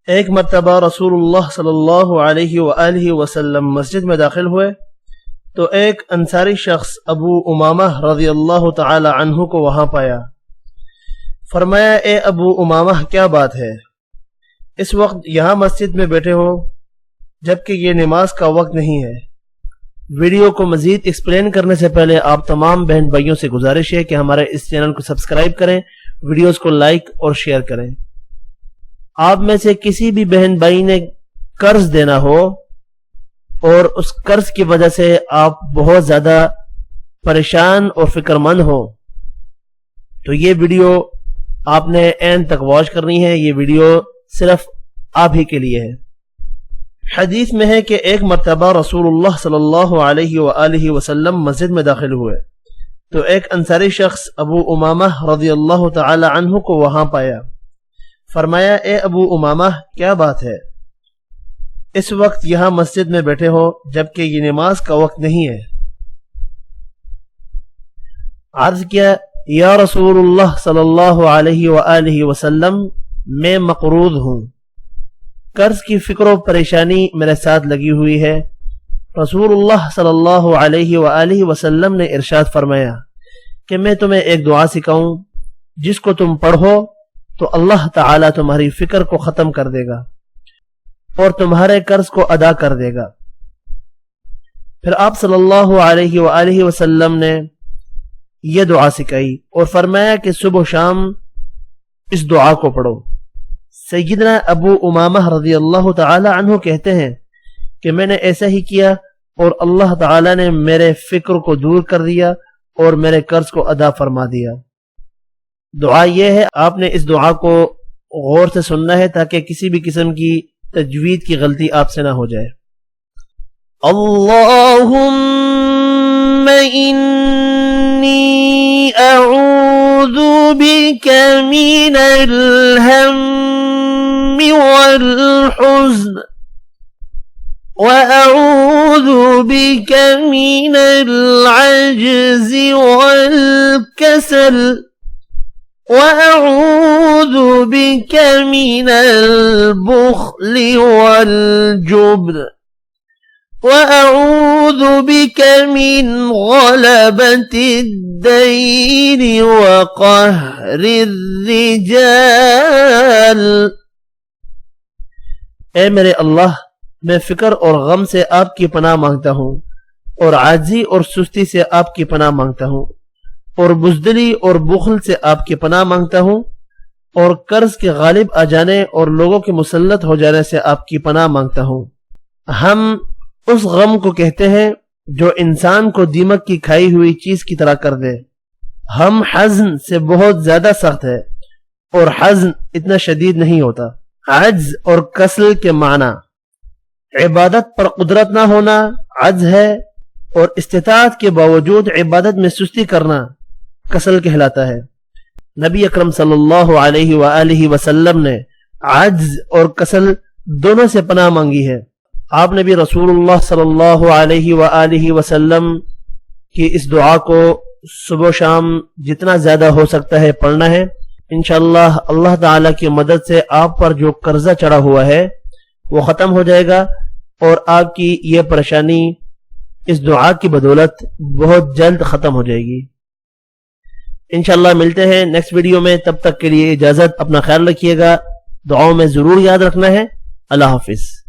ایک مرتبہ رسول اللہ صلی اللہ علیہ وآلہ وسلم مسجد میں داخل ہوئے تو ایک انصاری شخص ابو امامہ رضی اللہ تعالی عنہ کو وہاں پایا۔ فرمایا، اے ابو امامہ، کیا بات ہے؟ اس وقت یہاں مسجد میں بیٹھے ہو جبکہ یہ نماز کا وقت نہیں ہے۔ ویڈیو کو مزید ایکسپلین کرنے سے پہلے آپ تمام بہن بھائیوں سے گزارش ہے کہ ہمارے اس چینل کو سبسکرائب کریں، ویڈیوز کو لائک اور شیئر کریں۔ آپ میں سے کسی بھی بہن بھائی نے قرض دینا ہو اور اس قرض کی وجہ سے آپ بہت زیادہ پریشان اور فکر مند ہو تو یہ ویڈیو آپ نے اینڈ تک واچ کرنی ہے۔ یہ ویڈیو صرف آپ ہی کے لیے ہے۔ حدیث میں ہے کہ ایک مرتبہ رسول اللہ صلی اللہ علیہ وآلہ وسلم مسجد میں داخل ہوئے تو ایک انصاری شخص ابو امامہ رضی اللہ تعالی عنہ کو وہاں پایا۔ فرمایا، اے ابو امامہ، کیا بات ہے؟ اس وقت یہاں مسجد میں بیٹھے ہو جبکہ یہ نماز کا وقت نہیں ہے۔ عرض کیا، یا رسول اللہ صلی اللہ علیہ وآلہ وسلم، میں مقروض ہوں، قرض کی فکر و پریشانی میرے ساتھ لگی ہوئی ہے۔ رسول اللہ صلی اللہ علیہ وآلہ وسلم نے ارشاد فرمایا کہ میں تمہیں ایک دعا سکھاؤں، جس کو تم پڑھو تو اللہ تعالیٰ تمہاری فکر کو ختم کر دے گا اور تمہارے قرض کو ادا کر دے گا۔ پھر آپ صلی اللہ علیہ وآلہ وسلم نے یہ دعا سکھائی اور فرمایا کہ صبح و شام اس دعا کو پڑھو۔ سیدنا ابو امامہ رضی اللہ تعالی عنہ کہتے ہیں کہ میں نے ایسا ہی کیا اور اللہ تعالی نے میرے فکر کو دور کر دیا اور میرے قرض کو ادا فرما دیا۔ دعا یہ ہے، آپ نے اس دعا کو غور سے سننا ہے تاکہ کسی بھی قسم کی تجوید کی غلطی آپ سے نہ ہو جائے۔ اللہم انی اعوذ بک من الہم والحزن وأعوذ بك من العجز والكسل وأعوذ بك من البخل والجبن وأعوذ بك من غلبة الدين وقهر الرجال۔ اے میرے اللہ، میں فکر اور غم سے آپ کی پناہ مانگتا ہوں اور عاجزی اور سستی سے آپ کی پناہ مانگتا ہوں اور بزدلی اور بخل سے آپ کی پناہ مانگتا ہوں اور قرض کے غالب آ جانے اور لوگوں کے مسلط ہو جانے سے آپ کی پناہ مانگتا ہوں۔ ہم اس غم کو کہتے ہیں جو انسان کو دیمک کی کھائی ہوئی چیز کی طرح کر دے۔ ہم حزن سے بہت زیادہ سخت ہے اور حزن اتنا شدید نہیں ہوتا۔ عجز اور کسل کے معنی عبادت پر قدرت نہ ہونا عجز ہے اور استطاعت کے باوجود عبادت میں سستی کرنا کسل کہلاتا ہے۔ نبی اکرم صلی اللہ علیہ وآلہ وسلم نے عجز اور کسل دونوں سے پناہ مانگی ہے۔ آپ نے بھی رسول اللہ صلی اللہ علیہ وآلہ وسلم کی اس دعا کو صبح و شام جتنا زیادہ ہو سکتا ہے پڑھنا ہے۔ انشاءاللہ اللہ تعالیٰ کی مدد سے آپ پر جو قرضہ چڑھا ہوا ہے وہ ختم ہو جائے گا اور آپ کی یہ پریشانی اس دعا کی بدولت بہت جلد ختم ہو جائے گی۔ انشاءاللہ ملتے ہیں نیکسٹ ویڈیو میں، تب تک کے لیے اجازت، اپنا خیال رکھیے گا، دعاؤں میں ضرور یاد رکھنا ہے۔ اللہ حافظ۔